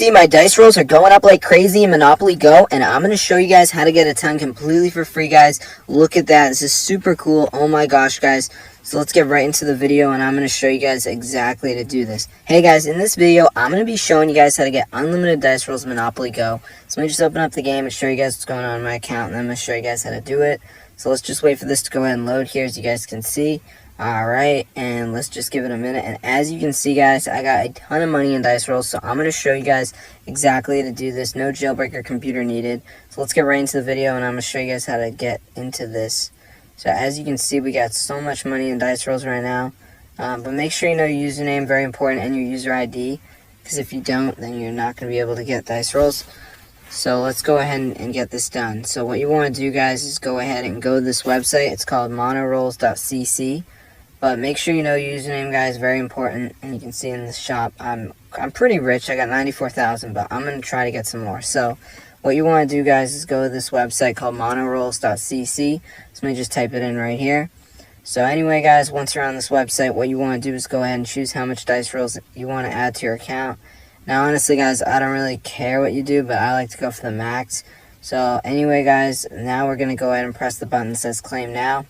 see, my dice rolls are going up like crazy in Monopoly Go, and I'm going to show you guys how to get a ton completely for free, guys. Look at that. This is super cool. Oh my gosh, guys. So let's get right into the video, and I'm going to show you guys exactly how to do this. Hey guys, in this video, I'm going to be showing you guys how to get unlimited dice rolls in Monopoly Go. So let me just open up the game and show you guys what's going on in my account, and then I'm going to show you guys how to do it. So let's just wait for this to go ahead and load here, as you guys can see. Alright, and let's just give it a minute. And as you can see, guys, I got a ton of money in dice rolls, so I'm going to show you guys exactly how to do this. No jailbreaker computer needed. So let's get right into the video, and I'm going to show you guys how to get into this. So as you can see, we got so much money in dice rolls right now. But make sure you know your username, very important, and your user ID. Because if you don't, then you're not going to be able to get dice rolls. So let's go ahead and get this done. So what you want to do, guys, is go ahead and go to this website. It's called monorolls.cc. But make sure you know your username, guys, very important. And you can see in the shop, I'm pretty rich. I got 94,000, but I'm going to try to get some more. So what you want to do, guys, is go to this website called monorolls.cc. So let me just type it in right here. So anyway, guys, once you're on this website, what you want to do is go ahead and choose how much dice rolls you want to add to your account. Now, honestly, guys, I don't really care what you do, but I like to go for the max. So anyway, guys, now we're going to go ahead and press the button that says Claim Now.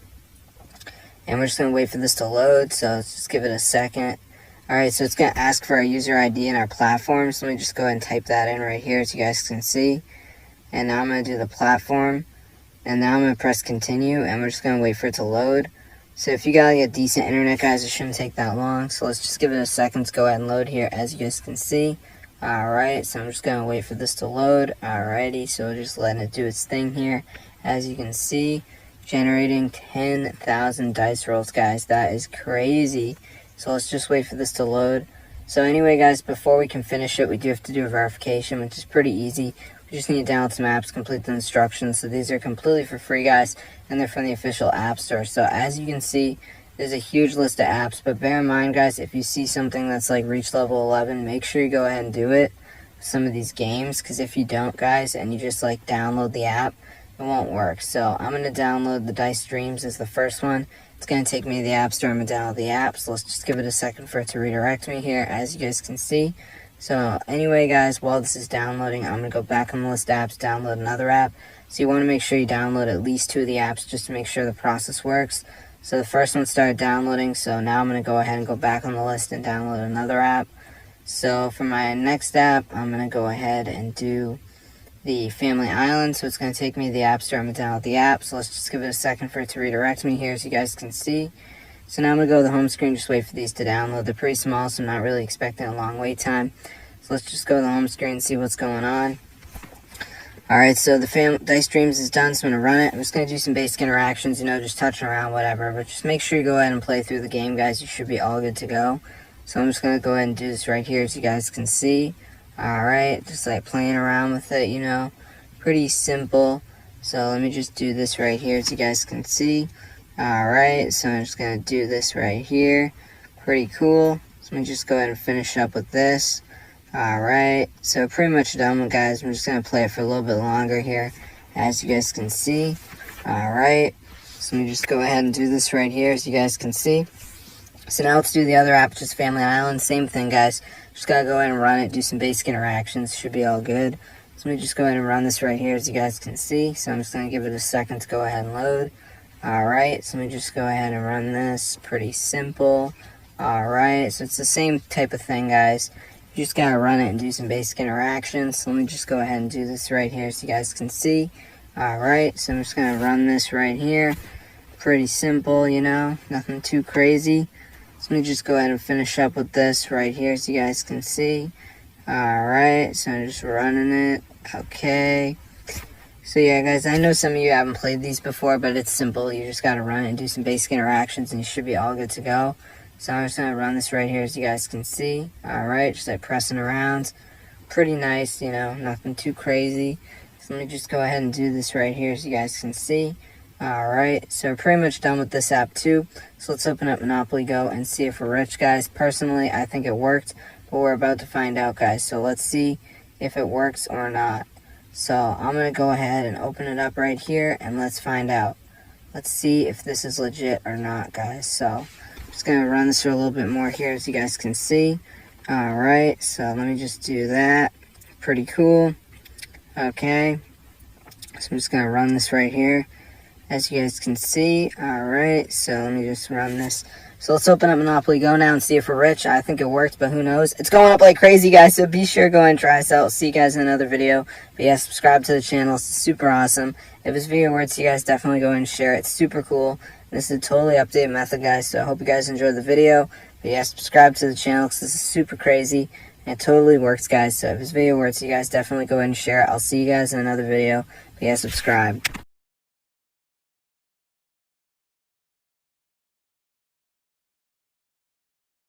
And we're just going to wait for this to load, so let's just give it a second. Alright, so it's going to ask for our user ID and our platform, so let me just go ahead and type that in right here so you guys can see. And now I'm going to do the platform, and now I'm going to press continue, and we're just going to wait for it to load. So if you got like a decent internet, guys, it shouldn't take that long, so let's just give it a second to go ahead and load here, as you guys can see. Alright, so I'm just going to wait for this to load. Alrighty, so we're just letting it do its thing here, as you can see. Generating 10,000 dice rolls, guys. That is crazy. So let's just wait for this to load. So anyway, guys, before we can finish it, we do have to do a verification, which is pretty easy. We just need to download some apps, complete the instructions. So these are completely for free, guys, and they're from the official app store. So as you can see, there's a huge list of apps, but bear in mind, guys, if you see something that's like reach level 11, make sure you go ahead and do it with some of these games, because if you don't, guys, and you just like download the app, it won't work. So I'm going to download the Dice Dreams as the first one. It's going to take me to the App Store. I'm going to download the app. So let's just give it a second for it to redirect me here, as you guys can see. So anyway, guys, while this is downloading, I'm going to go back on the list of apps, download another app. So you want to make sure you download at least 2 of the apps just to make sure the process works. So the first one started downloading, so now I'm going to go ahead and go back on the list and download another app. So for my next app, I'm going to go ahead and do the Family Island, so it's going to take me to the App Store. I'm going to download the app, so let's just give it a second for it to redirect me here, as you guys can see. So now I'm going to go to the home screen, just wait for these to download. They're pretty small, so I'm not really expecting a long wait time. So let's just go to the home screen and see what's going on. Alright, so the Dice Dreams is done, so I'm going to run it. I'm just going to do some basic interactions, you know, just touching around, whatever. But just make sure you go ahead and play through the game, guys. You should be all good to go. So I'm just going to go ahead and do this right here, as you guys can see. Alright, just like playing around with it, you know, pretty simple. So let me just do this right here, as you guys can see. Alright, so I'm just going to do this right here. Pretty cool. So let me just go ahead and finish up with this. Alright, so pretty much done, guys. I'm just going to play it for a little bit longer here, as you guys can see. Alright, so let me just go ahead and do this right here, as you guys can see. So now let's do the other app, which is Family Island. Same thing, guys. Just gotta go ahead and run it, do some basic interactions. Should be all good. So let me just go ahead and run this right here, as you guys can see. So I'm just gonna give it a second to go ahead and load. Alright, so let me just go ahead and run this. Pretty simple. Alright, so it's the same type of thing, guys. You just gotta run it and do some basic interactions. So let me just go ahead and do this right here, so you guys can see. Alright, so I'm just gonna run this right here. Pretty simple, you know, nothing too crazy. So let me just go ahead and finish up with this right here, so you guys can see. Alright, so I'm just running it. Okay. So yeah, guys, I know some of you haven't played these before, but it's simple. You just gotta run it and do some basic interactions, and you should be all good to go. So I'm just gonna run this right here, as you guys can see. Alright, just like pressing around. Pretty nice, you know, nothing too crazy. So let me just go ahead and do this right here, as you guys can see. Alright, so we're pretty much done with this app too. So let's open up Monopoly Go and see if we're rich, guys. Personally, I think it worked, but we're about to find out, guys. So let's see if it works or not. So I'm going to go ahead and open it up right here, and let's find out. Let's see if this is legit or not, guys. So I'm just going to run this for a little bit more here, as you guys can see. Alright, so let me just do that. pretty cool. Okay, so I'm just gonna run this right here, as you guys can see. Alright, so let me just run this. So let's open up Monopoly Go now and see if we're rich. I think it worked, but who knows. It's going up like crazy, guys, so be sure to go and try us out. See you guys in another video. But yeah, subscribe to the channel. It's super awesome. If this video works, you guys definitely go and share it. It's super cool. This is a totally updated method, guys, so I hope you guys enjoyed the video. But yeah, subscribe to the channel because this is super crazy. And it totally works, guys. So if this video works, you guys definitely go ahead and share it. I'll see you guys in another video. But yeah, subscribe.